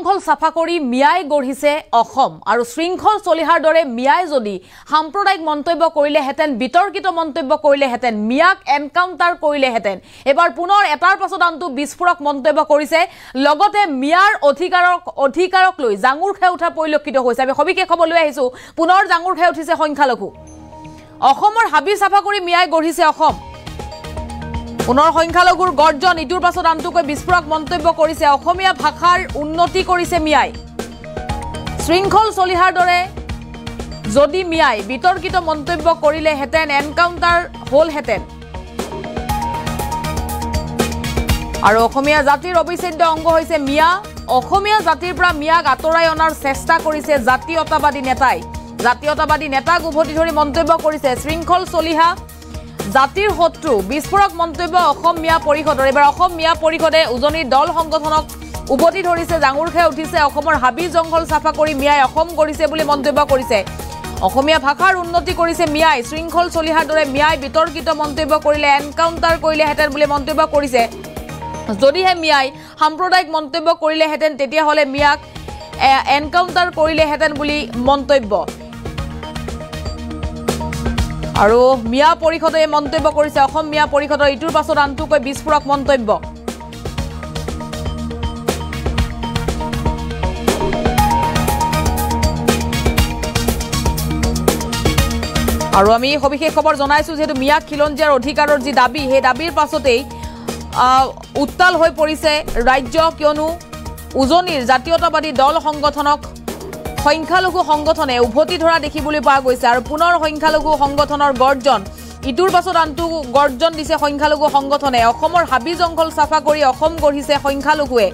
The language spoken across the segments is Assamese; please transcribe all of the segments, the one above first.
শৃংখল চাফা কৰি মিয়াই গঢ়িছে অসম আৰু শৃংখল চলিহাৰ দৰে মিয়াই যদি সাম্প্ৰদায়িক মন্তব্য কৰিলেহেঁতেন বিতৰ্কিত মন্তব্য কৰিলেহেঁতেন মিয়াক এনকাউণ্টাৰ কৰিলেহেঁতেন এবাৰ পুনৰ এটাৰ পাছত আনটো বিস্ফোৰক মন্তব্য কৰিছে লগতে মিয়াৰ অধিকাৰক লৈ জাঙুৰ খাই উঠা পৰিলক্ষিত হৈছে আমি সবিশেষ খবৰ লৈ আহিছো পুনৰ জাঙুৰ খাই উঠিছে সংখ্যালঘু অসমৰ হাবি চাফা কৰি মিয়াই গঢ়িছে অসম পুনৰ সংখ্যালঘুৰ গৰ্জন ইটোৰ পাছত আনটোকৈ বিস্ফোৰক মন্তব্য কৰিছে অসমীয়া ভাষাৰ উন্নতি কৰিছে মিয়াই শৃংখল চলিহাৰ দৰে যদি মিয়াই বিতৰ্কিত মন্তব্য কৰিলেহেঁতেন এনকাউণ্টাৰ হ'লহেঁতেন আৰু অসমীয়া জাতিৰ অবিচ্ছেদ্য অংগ হৈছে মিয়া অসমীয়া জাতিৰ পৰা মিয়াক আঁতৰাই অনাৰ চেষ্টা কৰিছে জাতীয়তাবাদী নেতাক উভতি ধৰি মন্তব্য কৰিছে শৃংখল চলিহা জাতিৰ শত্ৰু বিস্ফোৰক মন্তব্য অসম মিয়া পৰিষদৰ এবাৰ অসম মিয়া পৰিষদে উজনিৰ দল সংগঠনক উভতি ধৰিছে জাঙুৰ খাই উঠিছে অসমৰ হাবি জংঘল চাফা কৰি মিয়াই অসম গঢ়িছে বুলি মন্তব্য কৰিছে অসমীয়া ভাষাৰ উন্নতি কৰিছে মিয়াই শৃংখল চলিহাৰ দৰে মিয়াই বিতৰ্কিত মন্তব্য কৰিলে এনকাউণ্টাৰ কৰিলেহেঁতেন বুলি মন্তব্য কৰিছে যদিহে মিয়াই সাম্প্ৰদায়িক মন্তব্য কৰিলেহেঁতেন তেতিয়াহ'লে মিয়াক এনকাউণ্টাৰ কৰিলেহেঁতেন বুলি মন্তব্য আৰু মিয়া পৰিষদে মন্তব্য কৰিছে অসম মিয়া পৰিষদৰ ইটোৰ পাছত আনটোকৈ বিস্ফোৰক মন্তব্য আৰু আমি সবিশেষ খবৰ জনাইছো যেহেতু মিয়া খিলঞ্জীয়াৰ অধিকাৰৰ যি দাবী সেই দাবীৰ পাছতেই উত্তাল হৈ পৰিছে ৰাজ্য কিয়নো উজনিৰ জাতীয়তাবাদী দল সংগঠনক সংখ্যালঘু সংগঠনে উভতি ধৰা দেখিবলৈ পোৱা গৈছে আৰু পুনৰ সংখ্যালঘু সংগঠনৰ গৰ্জন ইটোৰ পাছত আনটো গৰ্জন দিছে সংখ্যালঘু সংগঠনে অসমৰ হাবি জংঘল চাফা কৰি অসম গঢ়িছে সংখ্যালঘুৱে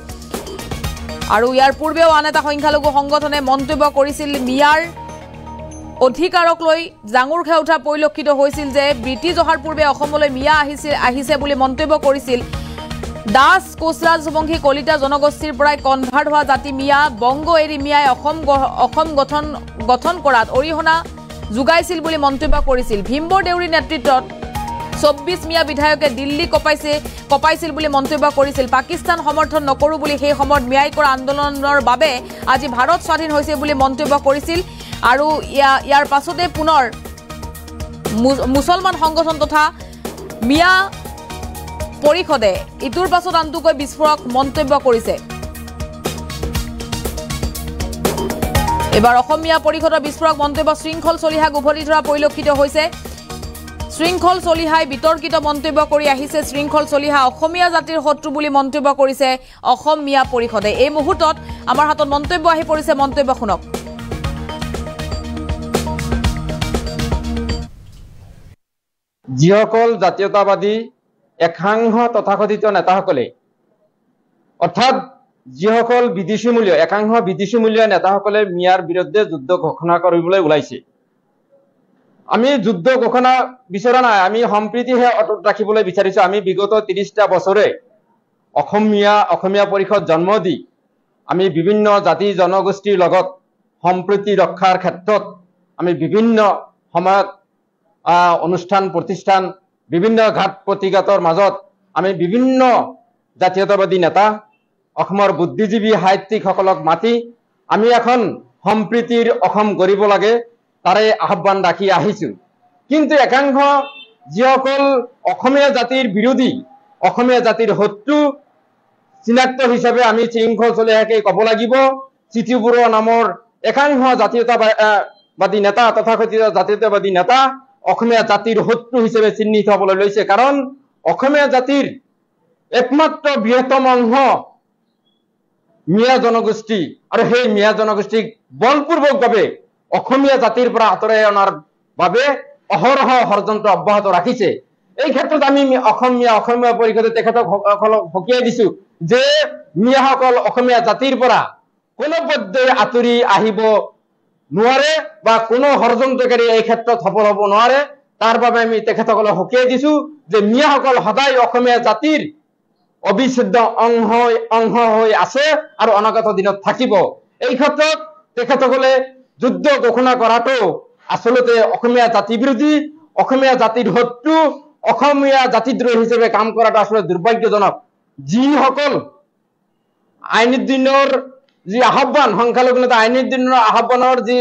আৰু ইয়াৰ পূৰ্বেও আন এটা সংখ্যালঘু সংগঠনে মন্তব্য কৰিছিল মিয়াৰ অধিকাৰক লৈ জাঙুৰ খাই উঠা পৰিলক্ষিত হৈছিল যে ব্ৰিটিছ অহাৰ পূৰ্বে অসমলৈ মিয়া আহিছে বুলি মন্তব্য কৰিছিল দাস কোচ ৰাজবংশী কলিতা জনগোষ্ঠীৰ পৰাই কনভাৰ্ট হোৱা জাতি মিয়া বংগ এৰি মিয়াই অসম গঠন কৰাত অৰিহণা যোগাইছিল বুলি মন্তব্য কৰিছিল ভীমবৰ দেউৰীৰ নেতৃত্বত ২৪ মিয়া বিধায়কে দিল্লী কপাইছিল বুলি মন্তব্য কৰিছিল পাকিস্তান সমৰ্থন নকৰো বুলি সেই সময়ত মিয়াই কৰা আন্দোলনৰ বাবে আজি ভাৰত স্বাধীন হৈছে বুলি মন্তব্য কৰিছিল আৰু ইয়াৰ পাছতে পুনৰ মুছলমান সংগঠন তথা মিয়া পৰিষদে ইটোৰ পাছত আনটোকৈ বিস্ফোৰক মন্তব্য কৰিছে এবাৰ অসমীয়া পৰিষদৰ বিস্ফোৰক মন্তব্য শৃংখল চলিহাক উভতি ধৰা পৰিলক্ষিত হৈছে শৃংখল চলিহাই বিতৰ্কিত মন্তব্য কৰি আহিছে শৃংখল চলিহা অসমীয়া জাতিৰ শত্ৰু বুলি মন্তব্য কৰিছে অসম মিয়া পৰিষদে এই মুহূৰ্তত আমাৰ হাতত মন্তব্য আহি পৰিছে মন্তব্য শুনক যিসকল জাতীয়তাবাদী একাংশ তথাকথিত নেতাসকলে অৰ্থাৎ যিসকল একাংশ বিদেশী মূল্য নেতাসকলে মিয়াৰ বিৰুদ্ধে যুদ্ধ ঘোষণা কৰিবলৈ ওলাইছে আমি যুদ্ধ ঘোষণা বিচৰা নাই আমি সম্প্ৰীতিহে অটুট ৰাখিবলৈ বিচাৰিছো আমি বিগত ৩০টা বছৰে অসমীয়া পৰিষদ জন্ম দি আমি বিভিন্ন জাতি জনগোষ্ঠীৰ লগত সম্প্ৰীতি ৰক্ষাৰ ক্ষেত্ৰত আমি বিভিন্ন সময়ত অনুষ্ঠান প্ৰতিষ্ঠান বিভিন্ন ঘাট প্ৰতিঘাতৰ মাজত আমি বিভিন্ন জাতীয়তাবাদী নেতা অসমৰ বুদ্ধিজীৱী সাহিত্যিকসকলক মাতি আমি এখন সম্প্ৰীতিৰ অসম গঢ়িব লাগে তাৰে আহ্বান ৰাখি আহিছো কিন্তু একাংশ যিসকল অসমীয়া জাতিৰ বিৰোধী অসমীয়া জাতিৰ শত্ৰু চিনাক্ত হিচাপে আমি শৃংখল চলিহাকে ক'ব লাগিব চিঠিবুঢ়া নামৰ একাংশ জাতীয়তাবাদী নেতা তথাকথিত জাতীয়তাবাদী নেতা অসমীয়া জাতিৰ শত্ৰু হিচাপে চিহ্নিত হ'বলৈ লৈছে কাৰণ অসমীয়া জাতিৰ একমাত্ৰ বৃহত্তম অংশ মিয়া জনগোষ্ঠী আৰু সেই মিয়া জনগোষ্ঠীক বলপূৰ্বকভাৱে অসমীয়া জাতিৰ পৰা আঁতৰাই অনাৰ বাবে অহৰহ ষড়যন্ত্ৰ অব্যাহত ৰাখিছে এই ক্ষেত্ৰত আমি অসমীয়া পৰিষদে তেখেতসকলক সকীয়াই দিছো যে মিয়াসকল অসমীয়া জাতিৰ পৰা কোনোপধ্যেই আঁতৰি আহিব নোৱাৰে বা কোনো ষড়যন্ত্ৰকাৰী এই ক্ষেত্ৰত সফল হ'ব নোৱাৰে তাৰ বাবে আমি তেখেতসকলক সকীয়াই দিছো যে মিয়াসকল সদায় অসমীয়া জাতিৰ অবিচ্ছেদ্য অংশ হৈ আছে আৰু অনাগত দিনত থাকিব এই ক্ষেত্ৰত তেখেতসকলে যুদ্ধ ঘোষণা কৰাটো আসলতে অসমীয়া জাতি বিৰোধী অসমীয়া জাতিৰ শত্ৰু অসমীয়া জাতিদ্ৰোহী হিচাপে কাম কৰাটো আসলে দুৰ্ভাগ্যজনক যিসকল আইনদিনৰ যি আহ্বান সংখ্যালঘু নেতা আইনী দিনৰ আহ্বানৰ যি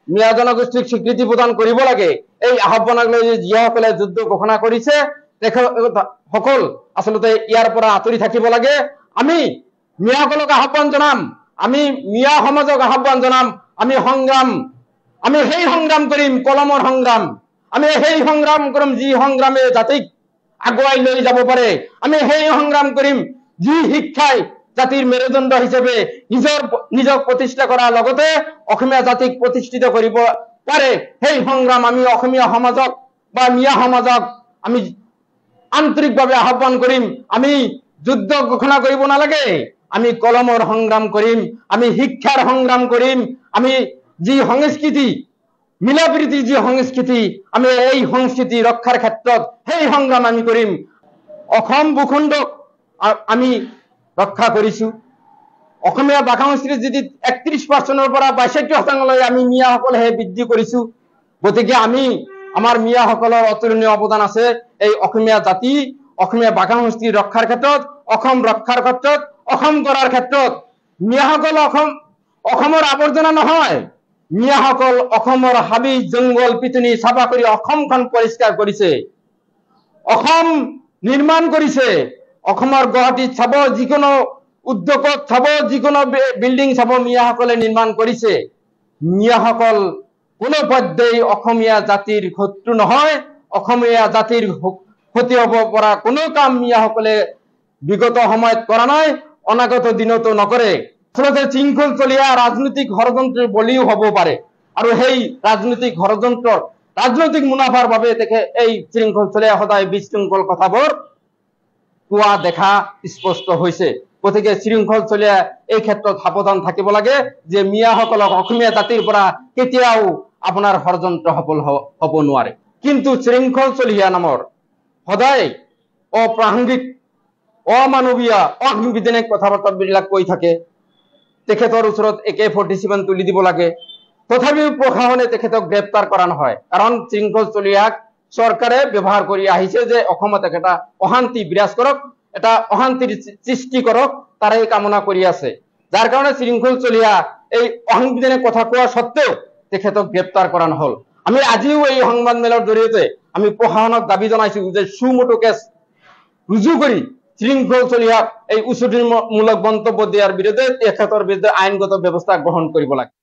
মিয়া জনগোষ্ঠীক স্বীকৃতি প্ৰদান কৰিব লাগে, এই আহ্বানক লৈ যিসকলে যুদ্ধ ঘোষণা কৰিছে তেখেতসকল আচলতে ইয়াৰ পৰা আঁতৰি থাকিব লাগে। আমি মিয়াসকলক আহ্বান জনাম, আমি মিয়া সমাজক আহ্বান জনাম, আমি সেই সংগ্ৰাম কৰিম, কলমৰ সংগ্ৰাম। আমি সেই সংগ্ৰাম কৰিম যি সংগ্ৰামে জাতিক আগুৱাই লৈ যাব পাৰে। আমি সেই সংগ্ৰাম কৰিম যি শিক্ষাই জাতিৰ মেৰুদণ্ড হিচাপে নিজক প্ৰতিষ্ঠা কৰাৰ লগতে অসমীয়া জাতিক প্ৰতিষ্ঠিত কৰিব পাৰে। সেই সংগ্ৰাম আমি অসমীয়া সমাজক বা মিয়া সমাজক আমি আন্তৰিকভাৱে আহ্বান কৰিম। আমি যুদ্ধ ঘোষণা কৰিব নালাগে, আমি কলমৰ সংগ্ৰাম কৰিম, আমি শিক্ষাৰ সংগ্ৰাম কৰিম। আমি যি সংস্কৃতি মিলা প্ৰীতিৰ যি সংস্কৃতি, আমি এই সংস্কৃতি ৰক্ষাৰ ক্ষেত্ৰত সেই সংগ্ৰাম আমি কৰিম। অসম ভূখণ্ডক আমি ৰক্ষা কৰিছো। অসমীয়া ভাষা সংস্কৃতি যদি 31% পৰা 62% আমি মিয়াসকলেহে বৃদ্ধি কৰিছো। গতিকে আমাৰ মিয়াসকলৰ অতুলনীয় অৱদান আছে এই অসমীয়া জাতি, অসমীয়া ভাষা সংস্কৃতি ৰক্ষাৰ ক্ষেত্ৰত, অসম ৰক্ষাৰ ক্ষেত্ৰত, অসম কৰাৰ ক্ষেত্ৰত। মিয়াসকল অসমৰ আৱৰ্জনা নহয়, মিয়াসকল অসমৰ হাবি জংগল পিটনি চাফা কৰি অসমখন পৰিষ্কাৰ কৰিছে, অসম নিৰ্মাণ কৰিছে। অসমৰ গুৱাহাটীত চাব, যিকোনো উদ্যোগত চাব, যিকোনো বিল্ডিং চাব, মিয়াসকলে নিৰ্মাণ কৰিছে। মিয়াসকল কোনো পধ্যেই অসমীয়া জাতিৰ শত্ৰু নহয়, অসমীয়া জাতিৰ ক্ষতি হ'ব পৰা কোনো কাম মিয়াসকলে বিগত সময়ত কৰা নাই, অনাগত দিনতো নকৰে। আচলতে শৃংখলচলীয়া ৰাজনৈতিক ষড়যন্ত্ৰৰ বলিও হ'ব পাৰে, আৰু সেই ৰাজনৈতিক ষড়যন্ত্ৰৰ ৰাজনৈতিক মুনাফাৰ বাবে এই শৃংখলচলীয়া সদায় বিশৃংখল কথাবোৰ কোৱা দেখা স্পষ্ট হৈছে। গতিকে শৃংখলচলীয়া এই ক্ষেত্ৰত সাৱধান থাকিব লাগে যে মিয়াসকলক অসমীয়া জাতিৰ পৰা কেতিয়াও আপোনাৰ ষড়যন্ত্ৰ সফল হ'ব নোৱাৰে। কিন্তু শৃংখলচলীয়া নামৰ সদায় অপ্ৰাসংগিক, অমানৱীয়, অসাংবিধানিক কথা বাৰ্তাবিলাক কৈ থাকে। তেখেতৰ ওচৰত AK-47 তুলি দিব লাগে, তথাপিও প্ৰশাসনে তেখেতক গ্ৰেপ্তাৰ কৰা নহয়। কাৰণ শৃংখলচলীয়াক চৰকাৰে ব্যৱহাৰ কৰি আহিছে যে অসমত এটা অশান্তি বিৰাজ কৰক, এটা অশান্তিৰ সৃষ্টি কৰক, তাৰে কামনা কৰি আছে। যাৰ কাৰণে শৃংখলচলীয়া এই অসাংবিধানিক কথা কোৱা সত্ত্বেও তেখেতক গ্ৰেপ্তাৰ কৰা নহল। আমি আজিও এই সংবাদমেলৰ জৰিয়তে আমি প্ৰশাসনক দাবী জনাইছো যে সুমোটো কেছ ৰুজু কৰি শৃংখলচলীয়াক এই উচতনিমূলক মন্তব্য দিয়াৰ বিৰুদ্ধে তেখেতৰ বিৰুদ্ধে আইনগত ব্যৱস্থা গ্ৰহণ কৰিব লাগে।